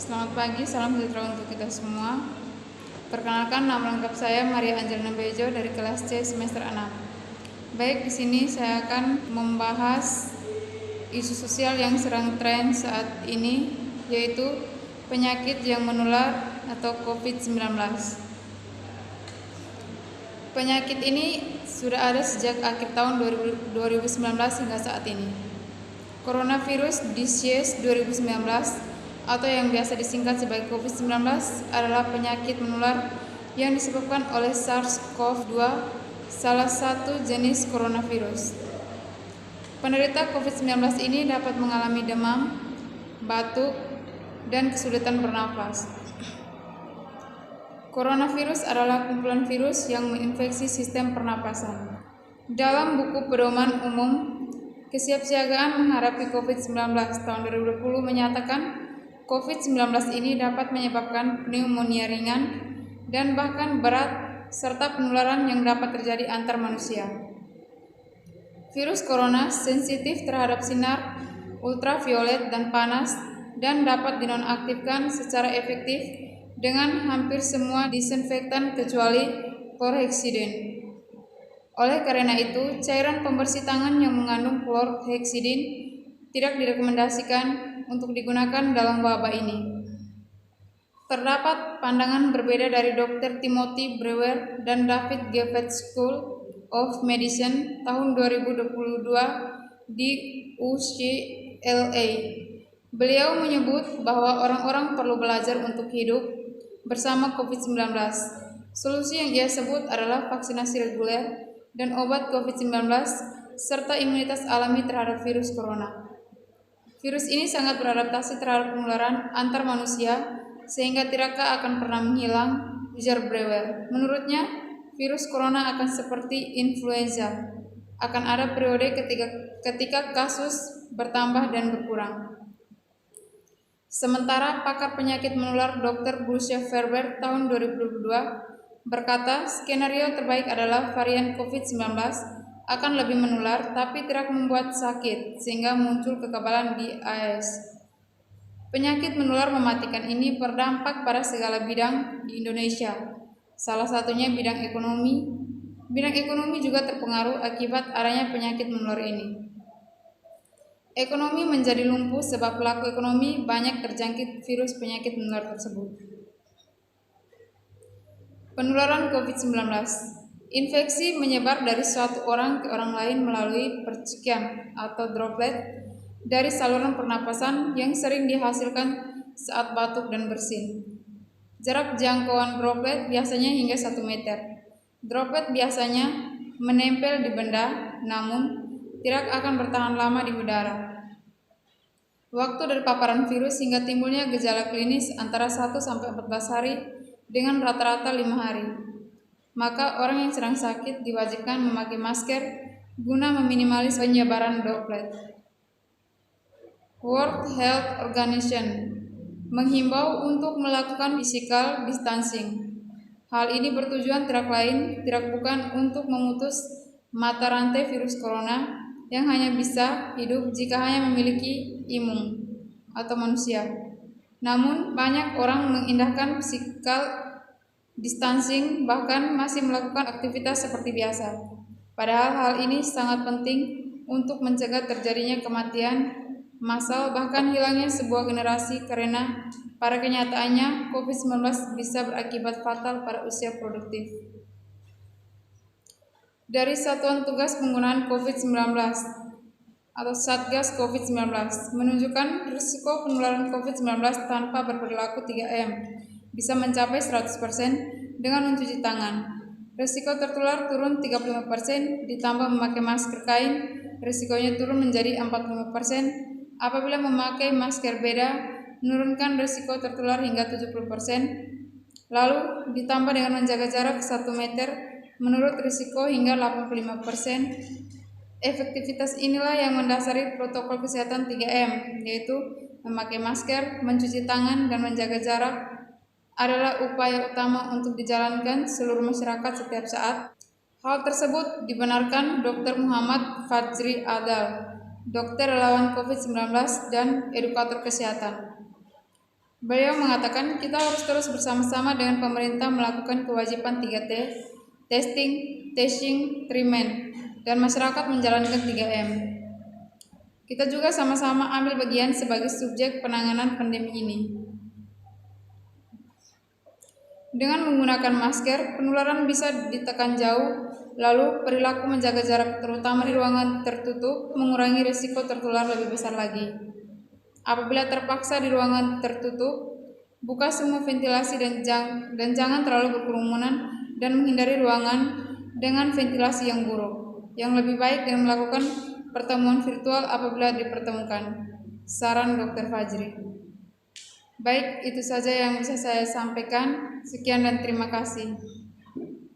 Selamat pagi, salam sejahtera untuk kita semua. Perkenalkan, nama lengkap saya Maria Angelina Bejo dari kelas C semester 6. Baik, di sini saya akan membahas isu sosial yang sedang tren saat ini, yaitu penyakit yang menular atau COVID-19. Penyakit ini sudah ada sejak akhir tahun 2019 hingga saat ini. Coronavirus Disease 2019 atau yang biasa disingkat sebagai COVID-19 adalah penyakit menular yang disebabkan oleh SARS-CoV-2, salah satu jenis coronavirus. Penderita COVID-19 ini dapat mengalami demam, batuk, dan kesulitan bernafas. Coronavirus adalah kumpulan virus yang menginfeksi sistem pernapasan. Dalam buku pedoman umum kesiapsiagaan menghadapi COVID-19 tahun 2020 menyatakan COVID-19 ini dapat menyebabkan pneumonia ringan dan bahkan berat serta penularan yang dapat terjadi antar manusia. Virus corona sensitif terhadap sinar ultraviolet dan panas dan dapat dinonaktifkan secara efektif dengan hampir semua disinfektan kecuali chlorhexidine. Oleh karena itu, cairan pembersih tangan yang mengandung chlorhexidine tidak direkomendasikan untuk digunakan dalam wabah ini. Terdapat pandangan berbeda dari Dr. Timothy Brewer dan David Geffen School of Medicine tahun 2022 di UCLA. Beliau menyebut bahwa orang-orang perlu belajar untuk hidup bersama COVID-19. Solusi yang ia sebut adalah vaksinasi reguler dan obat COVID-19 serta imunitas alami terhadap virus corona. Virus ini sangat beradaptasi terhadap penularan antar manusia sehingga tidak akan pernah menghilang, ujar Brewer. Menurutnya, virus corona akan seperti influenza, akan ada periode ketika kasus bertambah dan berkurang. Sementara pakar penyakit menular Dr. Bruce Ferber tahun 2022 berkata, skenario terbaik adalah varian COVID-19 akan lebih menular tapi tidak membuat sakit sehingga muncul kekebalan di AS. Penyakit menular mematikan ini berdampak pada segala bidang di Indonesia, salah satunya bidang ekonomi. Bidang ekonomi juga terpengaruh akibat adanya penyakit menular ini. Ekonomi menjadi lumpuh sebab pelaku ekonomi banyak terjangkit virus penyakit menular tersebut. Penularan COVID-19. Infeksi menyebar dari suatu orang ke orang lain melalui percikan atau droplet dari saluran pernapasan yang sering dihasilkan saat batuk dan bersin. Jarak jangkauan droplet biasanya hingga 1 meter. Droplet biasanya menempel di benda, namun tidak akan bertahan lama di udara. Waktu dari paparan virus hingga timbulnya gejala klinis antara 1-14 hari dengan rata-rata 5 hari. Maka orang yang sedang sakit diwajibkan memakai masker guna meminimalis penyebaran droplet. World Health Organization menghimbau untuk melakukan physical distancing. Hal ini bertujuan tidak bukan untuk memutus mata rantai virus corona yang hanya bisa hidup jika hanya memiliki imun atau manusia. Namun banyak orang mengindahkan physical distancing bahkan masih melakukan aktivitas seperti biasa. Padahal hal ini sangat penting untuk mencegah terjadinya kematian massal bahkan hilangnya sebuah generasi karena pada kenyataannya COVID-19 bisa berakibat fatal pada usia produktif. Dari Satuan Tugas Penggunaan COVID-19 atau Satgas COVID-19 menunjukkan risiko penularan COVID-19 tanpa berperilaku 3M bisa mencapai 100% dengan mencuci tangan. Risiko tertular turun 35% ditambah memakai masker kain, risikonya turun menjadi 45%. Apabila memakai masker beda, menurunkan risiko tertular hingga 70%. Lalu ditambah dengan menjaga jarak 1 meter, menurut risiko hingga 85%. Efektivitas inilah yang mendasari protokol kesehatan 3M, yaitu memakai masker, mencuci tangan, dan menjaga jarak adalah upaya utama untuk dijalankan seluruh masyarakat setiap saat. Hal tersebut dibenarkan Dr. Muhammad Fajri Adal, dokter relawan COVID-19 dan edukator kesehatan. Beliau mengatakan kita harus terus bersama-sama dengan pemerintah melakukan kewajiban 3T, testing, tracing, treatment, dan masyarakat menjalankan 3M. Kita juga sama-sama ambil bagian sebagai subjek penanganan pandemi ini. Dengan menggunakan masker, penularan bisa ditekan jauh, lalu perilaku menjaga jarak terutama di ruangan tertutup mengurangi risiko tertular lebih besar lagi. Apabila terpaksa di ruangan tertutup, buka semua ventilasi dan jangan terlalu berkerumunan dan menghindari ruangan dengan ventilasi yang buruk. Yang lebih baik dengan melakukan pertemuan virtual apabila dipertemukan. Saran Dr. Fajri. Baik, itu saja yang bisa saya sampaikan. Sekian dan terima kasih.